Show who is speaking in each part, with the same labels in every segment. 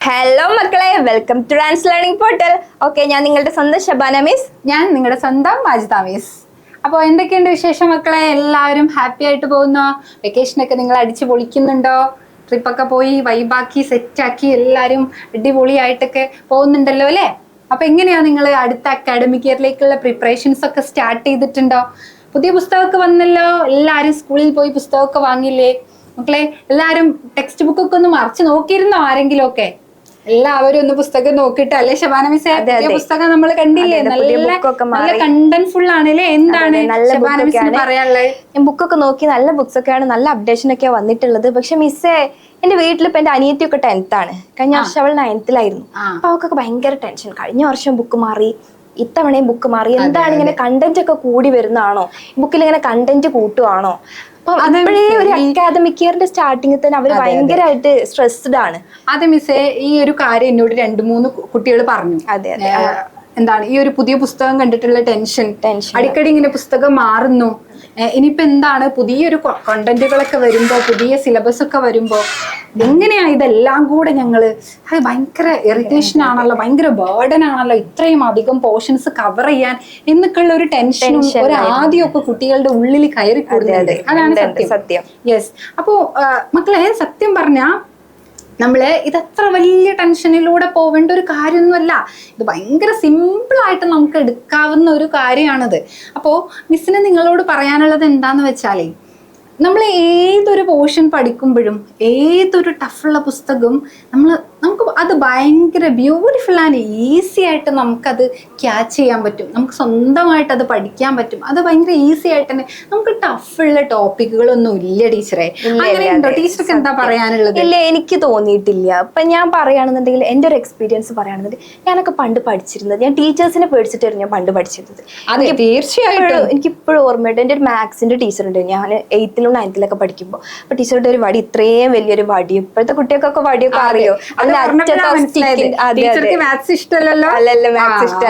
Speaker 1: Hello മക്കളെ, welcome to dance learning portal. Okay, ഞാൻ നിങ്ങളുടെ സ്വന്തം ഷബാന മിസ്.
Speaker 2: ഞാൻ നിങ്ങളുടെ സ്വന്തം മാജിദ മിസ്. അപ്പോൾ എന്തൊക്കെയുണ്ട് വിശേഷം മക്കളെ? എല്ലാവരും ഹാപ്പി ആയിട്ട് പോകുന്നോ? വെക്കേഷനൊക്കെ നിങ്ങൾ അടിച്ചു പൊളിക്കുന്നുണ്ടോ? ട്രിപ്പൊക്കെ പോയി വൈബാക്കി സെറ്റാക്കി എല്ലാവരും അടിപൊളിയായിട്ടൊക്കെ പോകുന്നുണ്ടല്ലോ അല്ലേ? അപ്പൊ എങ്ങനെയാ നിങ്ങൾ അടുത്ത അക്കാഡമിക് ഇയറിലേക്കുള്ള പ്രിപ്പറേഷൻസ് ഒക്കെ സ്റ്റാർട്ട് ചെയ്തിട്ടുണ്ടോ? പുതിയ പുസ്തകമൊക്കെ വന്നല്ലോ, എല്ലാവരും സ്കൂളിൽ പോയി പുസ്തകമൊക്കെ വാങ്ങില്ലേ മക്കളെ? എല്ലാവരും ടെക്സ്റ്റ് ബുക്കൊക്കെ ഒന്ന് മറിച്ച് നോക്കിയിരുന്നോ ആരെങ്കിലും ഒക്കെ? എല്ലാവരും ഒന്ന് പുസ്തകം നോക്കിയിട്ട് അല്ലേ ഷബാന മിസ്സേ? പുതിയ പുസ്തകം നമ്മൾ കണ്ടില്ലേ? നല്ല കണ്ടന്റ് ഫുൾ ആണല്ലേ? എന്താണ് ഷബാന മിസ്സിന് പറയാനുള്ളത്?
Speaker 1: ഞാൻ ബുക്കൊക്കെ നോക്കി, നല്ല ബുക്സ് ഒക്കെയാണ്, നല്ല അപ്ഡേഷൻ ഒക്കെ വന്നിട്ടുള്ളത്. പക്ഷെ മിസ്സേ, എന്റെ വീട്ടിലിപ്പോ എന്റെ അനിയത്തിയൊക്കെ 10th ആണ്. കഴിഞ്ഞ വർഷം അവൾ 9th-ലായിരുന്നു. അപ്പൊ അവൾക്കൊക്കെ ഭയങ്കര ടെൻഷൻ. കഴിഞ്ഞ വർഷം ബുക്ക് മാറി, ഇത്തവണയും ബുക്ക് മാറി. എന്താണ് ഇങ്ങനെ കണ്ടന്റ് ഒക്കെ കൂടി വരുന്നതാണോ? ബുക്കിൽ ഇങ്ങനെ കണ്ടന്റ് കൂട്ടുവാണോ? അപ്പോഴേ ഒരു അക്കാദമിക് ഇയറിന്റെ സ്റ്റാർട്ടിങ്ങിൽ തന്നെ അവര് ഭയങ്കരമായിട്ട് സ്ട്രെസ്ഡ് ആണ്.
Speaker 2: അതെ മിസ്സേ, ഈ ഒരു കാര്യം എന്നോട് 2-3 കുട്ടികൾ പറഞ്ഞു.
Speaker 1: അതെ
Speaker 2: എന്താണ് ഈ ഒരു പുതിയ പുസ്തകം കണ്ടിട്ടുള്ള ടെൻഷൻ, അടിക്കടി ഇങ്ങനെ പുസ്തകം മാറുന്നു. ഇനിയിപ്പോ എന്താണ് പുതിയൊരു കണ്ടന്റുകളൊക്കെ വരുമ്പോ, പുതിയ സിലബസ് ഒക്കെ വരുമ്പോ എങ്ങനെയാ ഇതെല്ലാം കൂടെ ഞങ്ങള് ഭയങ്കര ഇറിറ്റേഷൻ ആണല്ലോ, ഭയങ്കര ബേർഡൻ ആണല്ലോ, ഇത്രയും അധികം പോർഷൻസ് കവർ ചെയ്യാൻ എന്നൊക്കെയുള്ള ഒരു ടെൻഷനും ഒരു ആദ്യമൊക്കെ കുട്ടികളുടെ ഉള്ളിൽ കയറി കൂടുന്നുണ്ട്. അതാണ് സത്യം. യെസ്. അപ്പോ മക്കളെ, സത്യം പറഞ്ഞാ നമ്മള് ഇതത്ര വലിയ ടെൻഷനിലൂടെ പോവേണ്ട ഒരു കാര്യമൊന്നുമല്ല. ഇത് ഭയങ്കര സിമ്പിളായിട്ട് നമുക്ക് എടുക്കാവുന്ന ഒരു കാര്യമാണിത്. അപ്പോൾ മിസ്സിന് നിങ്ങളോട് പറയാനുള്ളത് എന്താന്ന് വെച്ചാലേ, നമ്മൾ ഏതൊരു പോർഷൻ പഠിക്കുമ്പോഴും ഏതൊരു ടഫുള്ള പുസ്തകവും നമുക്ക് അത് ഭയങ്കര ബ്യൂട്ടിഫുൾ ആൻഡ് ഈസി ആയിട്ട് നമുക്കത് ക്യാച്ച് ചെയ്യാൻ പറ്റും. നമുക്ക് സ്വന്തമായിട്ട് അത് പഠിക്കാൻ പറ്റും. അത് ഭയങ്കര ഈസി ആയിട്ട് തന്നെ. നമുക്ക് ടഫുള്ള ടോപ്പിക്കുകളൊന്നും ഇല്ല ടീച്ചറെ. അങ്ങനെയുണ്ടോ? ടീച്ചർക്ക് എന്താ പറയാനുള്ളത്?
Speaker 1: ഇല്ല, എനിക്ക് തോന്നിയിട്ടില്ല. ഇപ്പൊ ഞാൻ പറയുകയാണെന്നുണ്ടെങ്കിൽ എൻ്റെ ഒരു എക്സ്പീരിയൻസ് പറയുകയാണെന്നുണ്ടെങ്കിൽ, ഞാനൊക്കെ പണ്ട് പഠിച്ചിരുന്നത്, ഞാൻ ടീച്ചേഴ്സിനെ പേടിച്ചിട്ടായിരുന്നു ഞാൻ പണ്ട് പഠിച്ചിരുന്നത്.
Speaker 2: തീർച്ചയായിട്ടും
Speaker 1: എനിക്കിപ്പോഴും ഓർമ്മയുണ്ട്. എൻ്റെ ഒരു മാത്സിന്റെ ടീച്ചറുണ്ട്. ഞാൻ 8th-ലും 9th-ലൊക്കെ പഠിക്കുമ്പോൾ അപ്പൊ ടീച്ചറുടെ ഒരു വടി, ഇത്രയും വലിയൊരു വടി. ഇപ്പോഴത്തെ കുട്ടികൾക്കൊക്കെ വടിയൊക്കെ അറിയോ?
Speaker 2: ടീച്ചർക്ക് മാത്സ് ഇഷ്ടമല്ലല്ലോ.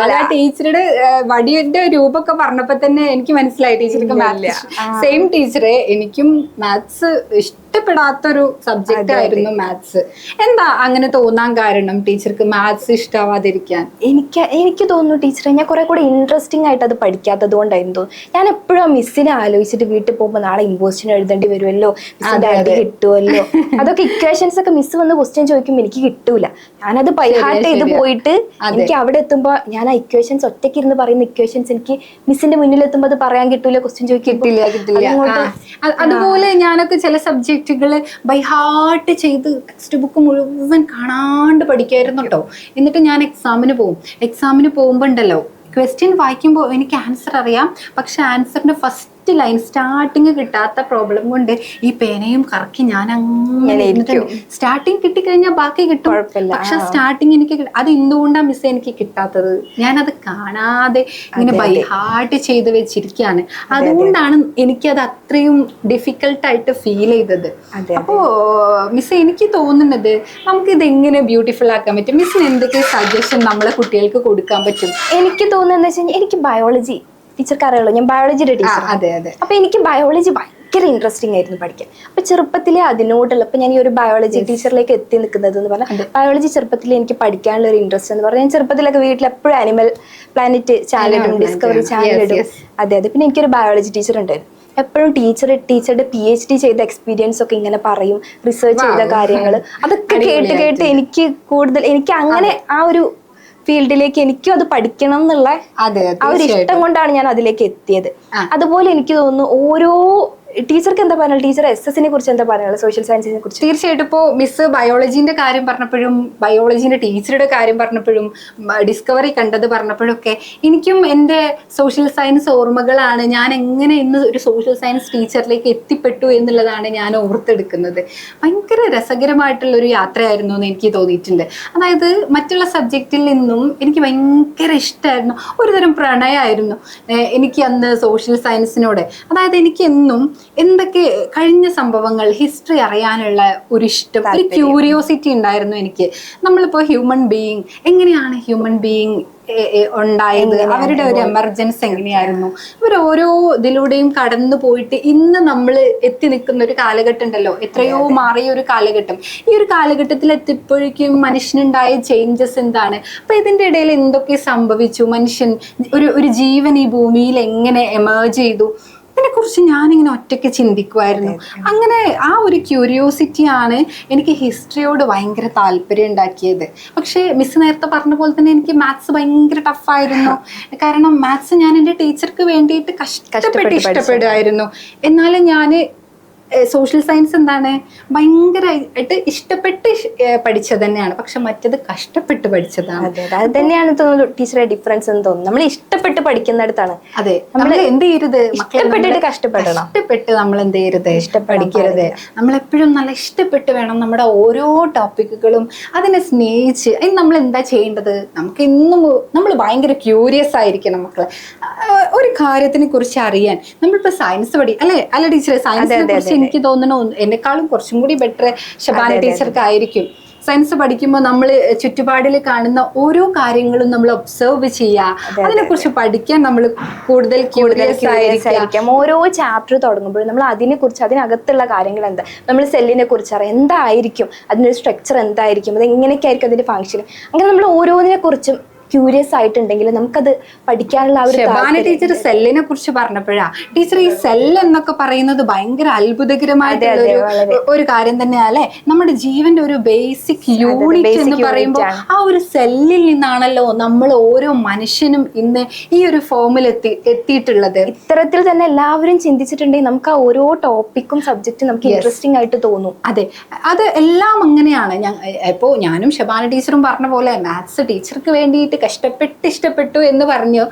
Speaker 2: അല്ല, ടീച്ചറുടെ വടിയുടെ രൂപമൊക്കെ പറഞ്ഞപ്പോ തന്നെ എനിക്ക് മനസ്സിലായി ടീച്ചർക്ക് മാത്സ്. സെയിം ടീച്ചറെ, എനിക്കും മാത്സ് ഇഷ്ടപ്പെടാത്തൊരു സബ്ജക്റ്റ് ആയിരുന്നു മാത്സ്. എന്താ അങ്ങനെ തോന്നാൻ കാരണം? ടീച്ചർക്ക് മാത്സ് ഇഷ്ടമാവാതിരിക്കാൻ?
Speaker 1: എനിക്ക് തോന്നുന്നു ടീച്ചറെ, ഞാൻ കുറെ കൂടെ ഇൻട്രസ്റ്റിംഗ് ആയിട്ട് അത് പഠിക്കാത്തത് കൊണ്ടായിരുന്നു തോന്നുന്നു. ഞാൻ എപ്പോഴും മിസ്സിനെ ആലോചിച്ചിട്ട് വീട്ടിൽ പോകുമ്പോൾ നാളെ ഇമ്പോസിഷൻ എഴുതേണ്ടി വരുമല്ലോ, മിസ്സിന്റെ അടി കിട്ടുമല്ലോ, അതൊക്കെ ഇക്വേഷൻസ് ഒക്കെ മിസ് വന്ന് ക്വസ്റ്റ്യൻ ചോദിക്കുമ്പോൾ എനിക്ക് കിട്ടൂല. ഞാനത് ബൈഹാർട്ട് ചെയ്ത് പോയിട്ട് എനിക്ക് അവിടെ എത്തുമ്പോ ഞാൻ ആ ഇക്വേഷൻസ് ഒറ്റയ്ക്ക് ഇരുന്ന് പറയുന്ന ഇക്വേഷൻസ് എനിക്ക് മിസ്സിന്റെ മുന്നിൽ എത്തുമ്പോൾ അത് പറയാൻ കിട്ടൂല, ക്വസ്റ്റ്യൻ ചോദിക്കില്ല.
Speaker 2: അതുപോലെ ഞാനൊക്കെ ചില സബ്ജക്റ്റുകൾ ബൈഹാർട്ട് ചെയ്ത് ടെക്സ്റ്റ് ബുക്ക് മുഴുവൻ കാണാണ്ട് പഠിക്കായിരുന്നു കേട്ടോ. എന്നിട്ട് ഞാൻ എക്സാമിന് പോകുമ്പോ ഉണ്ടല്ലോ, ക്വസ്റ്റ്യൻ വായിക്കുമ്പോൾ എനിക്ക് ആൻസർ അറിയാം, പക്ഷെ ആൻസറിന്റെ ഫസ്റ്റ് ലൈൻ സ്റ്റാർട്ടിങ് കിട്ടാത്ത പ്രോബ്ലം കൊണ്ട് ഈ പേനയും കറക്കി ഞാൻ അങ്ങനെ സ്റ്റാർട്ടിങ് കിട്ടിക്കഴിഞ്ഞാൽ ബാക്കി കിട്ടും. പക്ഷെ സ്റ്റാർട്ടിങ് എനിക്ക് അത് എന്തുകൊണ്ടാണ് മിസ് എനിക്ക് കിട്ടാത്തത്? ഞാനത് കാണാതെ ഇങ്ങനെ ബൈ ഹാർട്ട് ചെയ്ത് വെച്ചിരിക്കുകയാണ്. അതുകൊണ്ടാണ് എനിക്കത് അത്രയും ഡിഫിക്കൽട്ടായിട്ട് ഫീൽ ചെയ്തത്. അപ്പോ മിസ്, എനിക്ക് തോന്നുന്നത് നമുക്ക് ഇത് എങ്ങനെ ബ്യൂട്ടിഫുൾ ആക്കാൻ പറ്റും? മിസ്സിന് എന്തൊക്കെ സജഷൻ നമ്മളെ കുട്ടികൾക്ക് കൊടുക്കാൻ പറ്റും?
Speaker 1: എനിക്ക് തോന്നുന്നത് വെച്ചാൽ, എനിക്ക് ബയോളജി ടീച്ചർക്ക് അറിയുള്ളൂ, ഞാൻ ബയോളജിയുടെ ടീച്ചർ. അപ്പൊ എനിക്ക് ബയോളജി ഭയങ്കര ഇൻട്രസ്റ്റിംഗ് ആയിരുന്നു പഠിക്കാൻ. അപ്പൊ ചെറുപ്പത്തിലെ അതിനോടുള്ള, ഇപ്പൊ ഞാൻ ഈ ഒരു ബയോളജി ടീച്ചറിലേക്ക് എത്തി നിൽക്കുന്നത് എന്ന് പറഞ്ഞാൽ, ബയോളജി ചെറുപ്പത്തിൽ എനിക്ക് പഠിക്കാനുള്ള ഒരു ഇൻട്രസ്റ്റ് എന്ന് പറഞ്ഞാൽ, ഞാൻ ചെറുപ്പത്തിലൊക്കെ വീട്ടിൽ എപ്പോഴും ആനിമൽ പ്ലാനറ്റ് ചാനലിടും, ഡിസ്കവറി ചാനലിടും. അതെ. പിന്നെ എനിക്കൊരു ബയോളജി ടീച്ചർ ഉണ്ടായിരുന്നു. എപ്പോഴും ടീച്ചറുടെ PhD ചെയ്ത എക്സ്പീരിയൻസ് ഒക്കെ ഇങ്ങനെ പറയും, റിസർച്ച് ചെയ്ത കാര്യങ്ങൾ. അതൊക്കെ കേട്ട് എനിക്ക് കൂടുതൽ, എനിക്ക് അങ്ങനെ ആ ഒരു ഫീൽഡിലേക്ക് എനിക്കും അത് പഠിക്കണം എന്നുള്ള ആ ഒരു ഇഷ്ടം കൊണ്ടാണ് ഞാൻ അതിലേക്ക് എത്തിയത്. അതുപോലെ എനിക്ക് തോന്നുന്നു ഓരോ ടീച്ചർക്ക് എന്താ പറയുക, ടീച്ചർ SS-നെ കുറിച്ച് എന്താ പറയുക, സോഷ്യൽ സയൻസിനെ കുറിച്ച്?
Speaker 2: തീർച്ചയായിട്ടും ഇപ്പോൾ മിസ് ബയോളജീന്റെ കാര്യം പറഞ്ഞപ്പോഴും, ബയോളജീന്റെ ടീച്ചറുടെ കാര്യം പറഞ്ഞപ്പോഴും, ഡിസ്കവറി കണ്ടത് പറഞ്ഞപ്പോഴും ഒക്കെ എനിക്കും എൻ്റെ സോഷ്യൽ സയൻസ് ഓർമ്മകളാണ്. ഞാൻ എങ്ങനെ ഇന്ന് ഒരു സോഷ്യൽ സയൻസ് ടീച്ചറിലേക്ക് എത്തിപ്പെട്ടു എന്നുള്ളതാണ് ഞാൻ ഓർത്തെടുക്കുന്നത്. ഭയങ്കര രസകരമായിട്ടുള്ളൊരു യാത്രയായിരുന്നു എന്ന് എനിക്ക് തോന്നിയിട്ടുണ്ട്. അതായത് മറ്റുള്ള സബ്ജക്റ്റിൽ നിന്നും എനിക്ക് ഭയങ്കര ഇഷ്ടമായിരുന്നു, ഒരുതരം പ്രണയമായിരുന്നു എനിക്ക് അന്ന് സോഷ്യൽ സയൻസിനോട്. അതായത് എനിക്ക് എന്നും എന്തൊക്കെ കഴിഞ്ഞ സംഭവങ്ങൾ ഹിസ്റ്ററി അറിയാനുള്ള ഒരു ഇഷ്ടം, ഒരു ക്യൂരിയോസിറ്റി ഉണ്ടായിരുന്നു എനിക്ക്. നമ്മളിപ്പോ ഹ്യൂമൻ ബീയിങ്, എങ്ങനെയാണ് ഹ്യൂമൻ ബീയിങ് ഉണ്ടായത്, അവരുടെ ഒരു എമർജൻസി എങ്ങനെയായിരുന്നു, ഇവർ ഓരോ ഇതിലൂടെയും കടന്നു പോയിട്ട് ഇന്ന് നമ്മൾ എത്തി നിൽക്കുന്ന ഒരു കാലഘട്ടം ഉണ്ടല്ലോ, എത്രയോ മാറിയ ഒരു കാലഘട്ടം. ഈ ഒരു കാലഘട്ടത്തിൽ എത്തിയപ്പോഴേക്കും മനുഷ്യനുണ്ടായ ചേഞ്ചസ് എന്താണ്, അപ്പൊ ഇതിന്റെ ഇടയിൽ എന്തൊക്കെ സംഭവിച്ചു, മനുഷ്യൻ ഒരു ജീവൻ ഈ ഭൂമിയിൽ എങ്ങനെ എമേർജ് ചെയ്തു, ഇതിനെക്കുറിച്ച് ഞാനിങ്ങനെ ഒറ്റയ്ക്ക് ചിന്തിക്കുമായിരുന്നു. അങ്ങനെ ആ ഒരു ക്യൂരിയോസിറ്റിയാണ് എനിക്ക് ഹിസ്റ്ററിയോട് ഭയങ്കര താല്പര്യം ഉണ്ടാക്കിയത്. പക്ഷേ മിസ് നേരത്തെ പറഞ്ഞ പോലെ തന്നെ എനിക്ക് മാത്സ് ഭയങ്കര ടഫായിരുന്നു. കാരണം മാത്സ് ഞാൻ എൻ്റെ ടീച്ചർക്ക് വേണ്ടിയിട്ട് കഷ്ടപ്പെട്ട് ഇഷ്ടപ്പെടുമായിരുന്നു. എന്നാലും ഞാൻ സോഷ്യൽ സയൻസ് എന്താണ് ഭയങ്കരമായിട്ട് ഇഷ്ടപ്പെട്ട് പഠിച്ചത് തന്നെയാണ്. പക്ഷെ മറ്റത് കഷ്ടപ്പെട്ട് പഠിച്ചതാണ്.
Speaker 1: അത് തന്നെയാണ് തോന്നുന്നു ടീച്ചറെ ഡിഫറൻസ് എന്ന് തോന്നുന്നു. നമ്മൾ ഇഷ്ടപ്പെട്ട് പഠിക്കുന്നിടത്താണ്.
Speaker 2: അതെ, നമ്മൾ എന്ത് ചെയ്യരുത്,
Speaker 1: ഇഷ്ടപ്പെട്ടിട്ട് കഷ്ടപ്പെടണം.
Speaker 2: ഇഷ്ടപ്പെട്ട് നമ്മൾ എന്ത് ചെയ്യരുത്, പഠിക്കരുത്. നമ്മളെപ്പോഴും നല്ല ഇഷ്ടപ്പെട്ട് വേണം നമ്മുടെ ഓരോ ടോപ്പിക്കുകളും അതിനെ സ്നേഹിച്ച്. അതിന് നമ്മൾ എന്താ ചെയ്യേണ്ടത്, നമുക്ക് എന്നും നമ്മൾ ഭയങ്കര ക്യൂരിയസ് ആയിരിക്കണം. മക്കളെ ഒരു കാര്യത്തിനെ കുറിച്ച് അറിയാൻ നമ്മളിപ്പോ സയൻസ് അല്ല ടീച്ചറെ, സയൻസിനെ കുറിച്ച് എനിക്ക് തോന്നുന്നു എന്നെക്കാളും കുറച്ചും കൂടി ബെറ്റർ ശബാന ടീച്ചർക്ക് ആയിരിക്കും. സയൻസ് പഠിക്കുമ്പോൾ നമ്മൾ ചുറ്റുപാടിൽ കാണുന്ന ഓരോ കാര്യങ്ങളും നമ്മൾ ഒബ്സർവ് ചെയ്യുക, അതിനെക്കുറിച്ച് പഠിക്കാൻ നമ്മൾ കൂടുതൽ ക്യൂരിയസ് ആയിരിക്കാം.
Speaker 1: ഓരോ ചാപ്റ്റർ തുടങ്ങുമ്പോഴും നമ്മൾ അതിനെക്കുറിച്ച്, അതിനകത്തുള്ള കാര്യങ്ങൾ എന്താ, നമ്മൾ സെല്ലിനെ കുറിച്ച് അറിയാം, എന്തായിരിക്കും അതിൻ്റെ സ്ട്രക്ചർ, എന്തായിരിക്കും, അത് എങ്ങനെയൊക്കെ ആയിരിക്കും അതിന്റെ ഫംഗ്ഷൻ, അങ്ങനെ നമ്മൾ ഓരോന്നിനെ കുറിച്ചും ക്യൂരിയസ് ആയിട്ടുണ്ടെങ്കിൽ നമുക്കത് പഠിക്കാനുള്ള ആ ഒരു.
Speaker 2: ശബാന ടീച്ചർ സെല്ലിനെ കുറിച്ച് പറഞ്ഞപ്പോഴാ ടീച്ചർ ഈ സെല്ല് എന്നൊക്കെ പറയുന്നത് ഭയങ്കര അത്ഭുതകരമായിട്ടുള്ള ഒരു കാര്യം തന്നെയല്ലേ. നമ്മുടെ ജീവന്റെ ഒരു ബേസിക് യൂണിറ്റ് എന്ന് പറയുമ്പോൾ ആ ഒരു സെല്ലിൽ നിന്നാണല്ലോ നമ്മൾ ഓരോ മനുഷ്യനും ഇന്ന് ഈ ഒരു ഫോമിൽ എത്തിയിട്ടുള്ളത്.
Speaker 1: ഇത്തരത്തിൽ തന്നെ എല്ലാവരും ചിന്തിച്ചിട്ടുണ്ടെങ്കിൽ നമുക്ക് ആ ഓരോ ടോപ്പിക്കും സബ്ജക്റ്റും നമുക്ക് ഇൻട്രസ്റ്റിംഗ് ആയിട്ട് തോന്നും.
Speaker 2: അതെ, അത് എല്ലാം അങ്ങനെയാണ്. ഇപ്പോ ഞാനും ശബാന ടീച്ചറും പറഞ്ഞ പോലെ മാത്സ് ടീച്ചർക്ക് വേണ്ടിയിട്ട് ഇഷ്ടപ്പെട്ടു എന്ന് പറഞ്ഞു,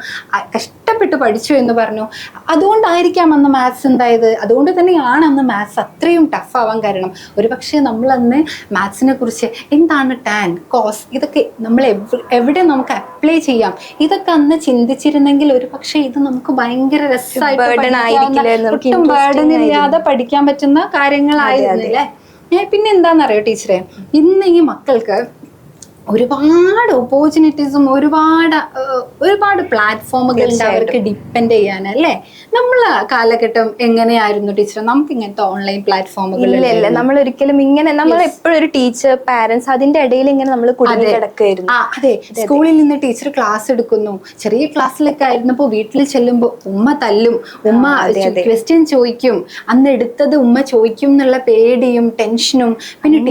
Speaker 2: കഷ്ടപ്പെട്ട് പഠിച്ചു എന്ന് പറഞ്ഞു. അതുകൊണ്ടായിരിക്കാം അന്ന് മാത്സ് എന്തായത്, അതുകൊണ്ട് തന്നെയാണ് അന്ന് മാത്സ് അത്രയും ടഫ് ആവാൻ കാരണം. ഒരു പക്ഷേ നമ്മൾ അന്ന് മാത്സിനെ കുറിച്ച് എന്താണ് ടാൻ, കോസ്, ഇതൊക്കെ നമ്മൾ എവിടെ നമുക്ക് അപ്ലൈ ചെയ്യാം, ഇതൊക്കെ അന്ന് ചിന്തിച്ചിരുന്നെങ്കിൽ ഒരു പക്ഷേ ഇത് നമുക്ക് ഭയങ്കര രസമായിട്ട് ഒട്ടും ബേർഡൻ ഇല്ലാതെ പഠിക്കാൻ പറ്റുന്ന കാര്യങ്ങളായിരുന്നില്ലേ. പിന്നെ എന്താണെന്നറിയോ ടീച്ചറെ, ഇന്ന് ഈ മക്കൾക്ക് ഒരുപാട് ഓപ്പർച്യൂണിറ്റീസും ഒരുപാട് പ്ലാറ്റ്ഫോമുകൾ അവർക്ക് ഡിപ്പെൻഡ് ചെയ്യാൻ അല്ലേ. നമ്മളെ കാലഘട്ടം എങ്ങനെയായിരുന്നു ടീച്ചർ? നമുക്ക് ഇങ്ങനത്തെ ഓൺലൈൻ പ്ലാറ്റ്ഫോമുകൾ
Speaker 1: ഇല്ല. നമ്മൾ ഒരിക്കലും ഇങ്ങനെ, നമ്മൾ എപ്പോഴും ഒരു ടീച്ചർ, പാരന്റ്സ് അതിന്റെ ഇടയിൽ ഇങ്ങനെ നമ്മൾ കുടുങ്ങി കിടക്കുകയായിരുന്നു.
Speaker 2: അതെ, സ്കൂളിൽ നിന്ന് ടീച്ചർ ക്ലാസ് എടുക്കുന്നു, ചെറിയ ക്ലാസ്സിലൊക്കെ ആയിരുന്നപ്പോ വീട്ടിൽ ചെല്ലുമ്പോൾ ഉമ്മ തല്ലും, ഉമ്മ ക്വസ്റ്റ്യൻ ചോദിക്കും, അന്ന് എടുത്തത് ഉമ്മ ചോദിക്കും എന്നുള്ള പേടിയും ടെൻഷനും, പിന്നെ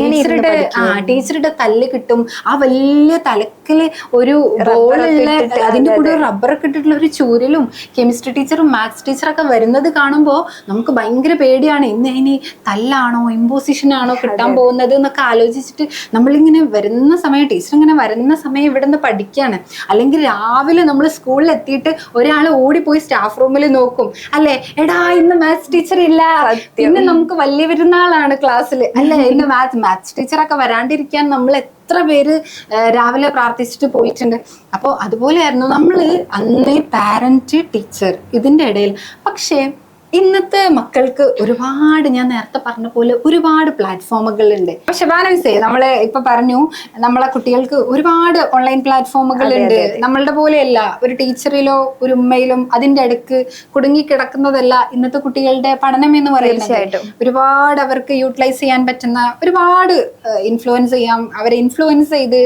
Speaker 2: ടീച്ചറുടെ തല്ല് കിട്ടും. ആ വലിയ തലക്കില് ഒരു ബോളുള്ള അതിന്റെ കൂടെ റബ്ബറൊക്കെ ഇട്ടിട്ടുള്ള ഒരു ചൂരലും കെമിസ്ട്രി ടീച്ചറും മാത്സ് ടീച്ചറൊക്കെ വരുന്നത് കാണുമ്പോൾ നമുക്ക് ഭയങ്കര പേടിയാണ്. ഇനി തല്ലാണോ ഇമ്പോസിഷൻ ആണോ കിട്ടാൻ പോകുന്നത് എന്നൊക്കെ ആലോചിച്ചിട്ട് നമ്മളിങ്ങനെ വരുന്ന സമയം, ടീച്ചർ ഇങ്ങനെ വരുന്ന സമയം ഇവിടെ നിന്ന് പഠിക്കുകയാണ്. അല്ലെങ്കിൽ രാവിലെ നമ്മൾ സ്കൂളിൽ എത്തിയിട്ട് ഒരാൾ ഓടിപ്പോയി സ്റ്റാഫ് റൂമിൽ നോക്കും അല്ലെ, എടാ ഇന്ന് മാത്സ് ടീച്ചർ ഇല്ല, ഇന്ന് നമുക്ക് വലിയ പെരുന്നാളാണ് ക്ലാസ്സിൽ അല്ലെ, ഇന്ന് മാത്സ് ടീച്ചറൊക്കെ വരാണ്ടിരിക്കാൻ നമ്മൾ എത്ര പേര് രാവിലെ പ്രാർത്ഥിച്ചിട്ട് പോയിട്ടുണ്ട്. അപ്പോൾ അതുപോലെയായിരുന്നു നമ്മൾ അന്ന് പാരന്റ് ടീച്ചർ ഇതിൻ്റെ ഇടയിൽ. പക്ഷേ ഇന്നത്തെ മക്കൾക്ക് ഒരുപാട്, ഞാൻ നേരത്തെ പറഞ്ഞ പോലെ ഒരുപാട് പ്ലാറ്റ്ഫോമുകൾ ഉണ്ട്. പക്ഷെ ബാലൻസേ നമ്മളെ ഇപ്പൊ പറഞ്ഞു, നമ്മളെ കുട്ടികൾക്ക് ഒരുപാട് ഓൺലൈൻ പ്ലാറ്റ്ഫോമുകൾ ഉണ്ട്. നമ്മളുടെ പോലെയല്ല ഒരു ടീച്ചറിലോ ഒരു ഉമ്മയിലും അതിന്റെ അടുക്ക് കുടുങ്ങിക്കിടക്കുന്നതല്ല ഇന്നത്തെ കുട്ടികളുടെ പഠനം എന്ന് പറയുന്നത്. ഒരുപാട് അവർക്ക് യൂട്ടിലൈസ് ചെയ്യാൻ പറ്റുന്ന, ഒരുപാട് ഇൻഫ്ലുവൻസ് ചെയ്യാം, അവരെ ഇൻഫ്ലുവൻസ് ചെയ്ത്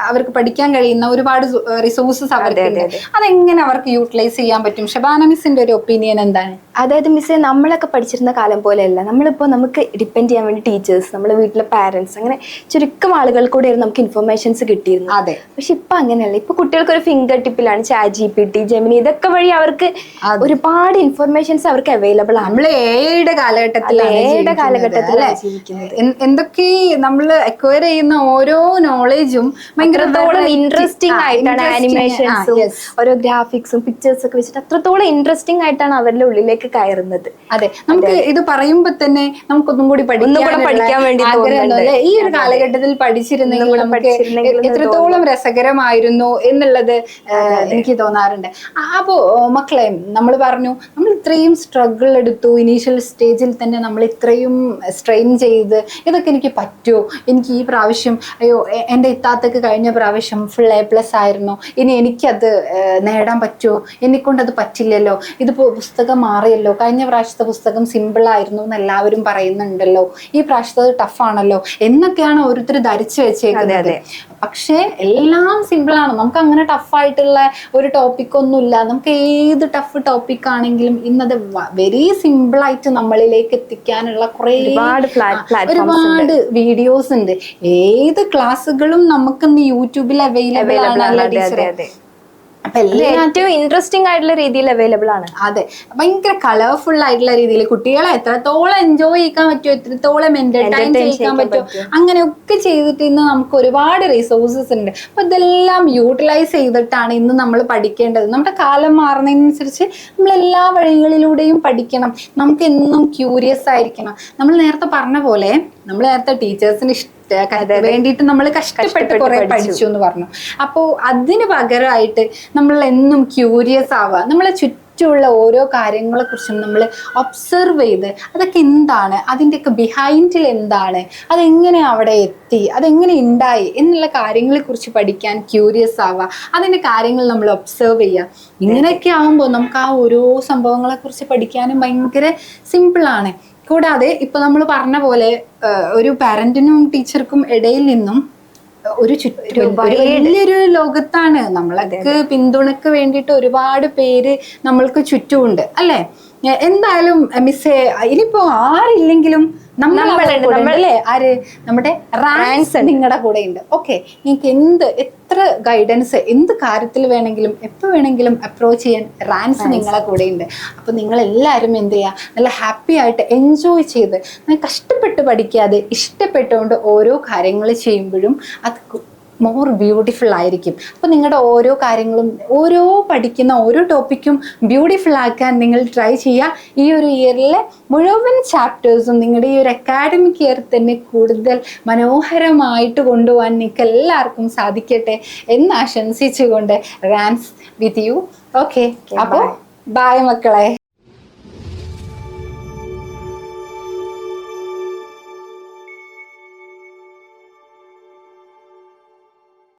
Speaker 2: അവർക്ക് പഠിക്കാൻ കഴിയുന്ന ഒരുപാട് റിസോഴ്സസ് അവർക്കുണ്ട്. അതെങ്ങനെ അവർക്ക് യൂട്ടിലൈസ് ചെയ്യാൻ പറ്റും? ശബാന മിസ്സിന്റെ ഒരു ഒപ്പീനിയൻ എന്താണ്?
Speaker 1: അതായത് മിസ്സേ, നമ്മളൊക്കെ പഠിച്ചിരുന്ന കാലം പോലെയല്ല. നമ്മളിപ്പോൾ നമുക്ക് ഡിപ്പെൻഡ് ചെയ്യാൻ വേണ്ടി ടീച്ചേഴ്സ്, നമ്മുടെ വീട്ടിലെ പാരന്റ്സ്, അങ്ങനെ ചുരുക്കം ആളുകൾ കൂടെ നമുക്ക് ഇൻഫർമേഷൻസ് കിട്ടിയിരുന്നു.
Speaker 2: അതെ.
Speaker 1: പക്ഷെ ഇപ്പൊ അങ്ങനെയല്ല. ഇപ്പൊ കുട്ടികൾക്ക് ഒരു ഫിംഗർ ടിപ്പിലാണ് ChatGPT, ജെമിനി, ഇതൊക്കെ വഴി അവർക്ക് ഒരുപാട് ഇൻഫർമേഷൻസ് അവർക്ക് അവൈലബിൾ ആണ്.
Speaker 2: നമ്മള് AI-യുടെ കാലഘട്ടത്തിലാണ് ജീവിക്കുന്നത്. എന്തൊക്കെ നമ്മൾ അക്വയർ ചെയ്യുന്ന ഓരോ നോളേജും
Speaker 1: ഭയങ്കരത്തോളം ഇൻട്രസ്റ്റിംഗ് ആയിട്ടാണ്. ആനിമേഷൻസും ഓരോ ഗ്രാഫിക്സും പിക്ചേഴ്സ് ഒക്കെ വെച്ചിട്ട് അത്രത്തോളം ഇൻട്രസ്റ്റിംഗ് ആയിട്ടാണ് അവരുടെ ഉള്ളിലേക്ക് കയറുന്നത്. കയറുന്നത്.
Speaker 2: അതെ, നമുക്ക് ഇത് പറയുമ്പോ തന്നെ നമുക്കൊന്നും കൂടി
Speaker 1: പഠിക്കാൻ വേണ്ടി
Speaker 2: ആഗ്രഹമല്ലേ. ഈ ഒരു കാലഘട്ടത്തിൽ പഠിച്ചിരുന്നെങ്കിൽ നമുക്ക് എത്രത്തോളം രസകരമായിരുന്നു എന്നുള്ളത് എനിക്ക് തോന്നാറുണ്ട്. അപ്പോ മക്കളെ, നമ്മൾ പറഞ്ഞു നമ്മൾ ഇത്രയും സ്ട്രഗിൾ എടുത്തു, ഇനീഷ്യൽ സ്റ്റേജിൽ തന്നെ നമ്മൾ ഇത്രയും സ്ട്രെയിൻ ചെയ്ത് ഇതൊക്കെ എനിക്ക് പറ്റുമോ, എനിക്ക് ഈ പ്രാവശ്യം അയ്യോ എൻ്റെ ഇത്താത്തക്ക് കഴിഞ്ഞ പ്രാവശ്യം ഫുൾ A+ ആയിരുന്നു, ഇനി എനിക്കത് നേടാൻ പറ്റുമോ, എന്നെക്കൊണ്ടത് പറ്റില്ലല്ലോ, ഇതിപ്പോ പുസ്തകം മാറിയല്ലോ, കഴിഞ്ഞ പ്രാവശ്യത്തെ പുസ്തകം സിമ്പിൾ ആയിരുന്നു എന്ന് എല്ലാവരും പറയുന്നുണ്ടല്ലോ, ഈ പ്രാവശ്യത്തെ ടഫാണല്ലോ എന്നൊക്കെയാണ് ഓരോരുത്തർ ധരിച്ചു വെച്ചേക്കുന്നത്. പക്ഷേ എല്ലാം സിമ്പിളാണ്. നമുക്ക് അങ്ങനെ ടഫായിട്ടുള്ള ഒരു ടോപ്പിക് ഒന്നുമില്ല. നമുക്ക് ഏത് ടഫ് ടോപ്പിക് ആണെങ്കിലും ഇന്നത് വെരി സിമ്പിൾ ആയിട്ട് നമ്മളിലേക്ക് എത്തിക്കാനുള്ള ഒരുപാട് വീഡിയോസ് ഉണ്ട്. ഏത് ക്ലാസ്സുകളും നമുക്കിന്ന് യൂട്യൂബിൽ അവൈലബിൾ ആണ് ടീച്ചറെ.
Speaker 1: അപ്പൊ ഏറ്റവും ഇൻട്രസ്റ്റിംഗ് ആയിട്ടുള്ള രീതിയിൽ അവൈലബിൾ ആണ്.
Speaker 2: അതെ, ഭയങ്കര കളർഫുൾ ആയിട്ടുള്ള രീതിയിൽ കുട്ടികളെ എത്രത്തോളം എൻജോയ് ചെയ്യിക്കാൻ പറ്റുമോ, എത്രത്തോളം എന്റർടൈൻ ചെയ്യിക്കാൻ പറ്റുമോ, അങ്ങനെയൊക്കെ ചെയ്തിട്ട് ഇന്ന് നമുക്ക് ഒരുപാട് റിസോഴ്സസ് ഉണ്ട്. അപ്പൊ ഇതെല്ലാം യൂട്ടിലൈസ് ചെയ്തിട്ടാണ് ഇന്ന് നമ്മൾ പഠിക്കേണ്ടത്. നമ്മുടെ കാലം മാറുന്നതിനനുസരിച്ച് നമ്മൾ എല്ലാ വഴികളിലൂടെയും പഠിക്കണം. നമുക്ക് എന്നും ക്യൂരിയസ് ആയിരിക്കണം. നമ്മൾ നേരത്തെ പറഞ്ഞ പോലെ, നമ്മൾ നേരത്തെ ടീച്ചേഴ്സിന് വേണ്ടിയിട്ട് നമ്മൾ കഷ്ടപ്പെട്ട് കുറെ പഠിച്ചു എന്ന് പറഞ്ഞു. അപ്പോൾ അതിന് പകരമായിട്ട് നമ്മൾ എന്നും ക്യൂരിയസ് ആവുക. നമ്മളെ ചുറ്റുമുള്ള ഓരോ കാര്യങ്ങളെ കുറിച്ചും നമ്മൾ ഒബ്സർവ് ചെയ്ത് അതൊക്കെ എന്താണ്, അതിൻ്റെയൊക്കെ ബിഹൈൻഡിൽ എന്താണ്, അതെങ്ങനെ അവിടെ എത്തി, അതെങ്ങനെ ഉണ്ടായി എന്നുള്ള കാര്യങ്ങളെ കുറിച്ച് പഠിക്കാൻ ക്യൂരിയസ് ആവുക. അതിൻ്റെ കാര്യങ്ങൾ നമ്മൾ ഒബ്സർവ് ചെയ്യുക. ഇങ്ങനെയൊക്കെ ആകുമ്പോൾ നമുക്ക് ആ ഓരോ സംഭവങ്ങളെ കുറിച്ച് പഠിക്കാനും ഭയങ്കര സിമ്പിളാണ്. കൂടാതെ ഇപ്പൊ നമ്മൾ പറഞ്ഞ പോലെ ഒരു പാരന്റിനും ടീച്ചർക്കും ഇടയിൽ നിന്നും ഒരു വലിയൊരു ലോകത്താണ്. നമ്മളൊക്കെ പിന്തുണക്ക് വേണ്ടിയിട്ട് ഒരുപാട് പേര് നമ്മൾക്ക് ചുറ്റുമുണ്ട് അല്ലെ. എന്തായാലും മിസ്സേ, ഇനിയിപ്പോ ആരില്ലെങ്കിലും നമ്മളല്ലേ, ആര്, നമ്മുടെ റാൻസ് നിങ്ങളുടെ കൂടെ ഉണ്ട്. ഓക്കെ, നിങ്ങൾക്ക് എത്ര ഗൈഡൻസ് എന്ത് കാര്യത്തിൽ വേണമെങ്കിലും എപ്പോൾ വേണമെങ്കിലും അപ്രോച്ച് ചെയ്യാൻ റാൻസ് നിങ്ങളെ കൂടെ ഉണ്ട്. അപ്പൊ നിങ്ങൾ എല്ലാവരും എന്ത് ചെയ്യുക, നല്ല ഹാപ്പി ആയിട്ട് എൻജോയ് ചെയ്ത് കഷ്ടപ്പെട്ട് പഠിക്കാതെ ഇഷ്ടപ്പെട്ടുകൊണ്ട് ഓരോ കാര്യങ്ങൾ ചെയ്യുമ്പോഴും അത് മോർ ബ്യൂട്ടിഫുൾ ആയിരിക്കും. അപ്പോൾ നിങ്ങളുടെ ഓരോ കാര്യങ്ങളും, ഓരോ പഠിക്കുന്ന ഓരോ ടോപ്പിക്കും ബ്യൂട്ടിഫുൾ ആക്കാൻ നിങ്ങൾ ട്രൈ ചെയ്യുക. ഈ ഒരു ഇയറിലെ മുഴുവൻ ചാപ്റ്റേഴ്സും നിങ്ങളുടെ ഈ ഒരു അക്കാഡമിക് ഇയർ തന്നെ കൂടുതൽ മനോഹരമായിട്ട് കൊണ്ടുപോകാൻ നിങ്ങൾക്ക് എല്ലാവർക്കും സാധിക്കട്ടെ എന്ന് ആശംസിച്ചുകൊണ്ട് റാൻസ് വിത്ത് യു. ഓക്കെ, അപ്പോൾ ബൈ മക്കളെ.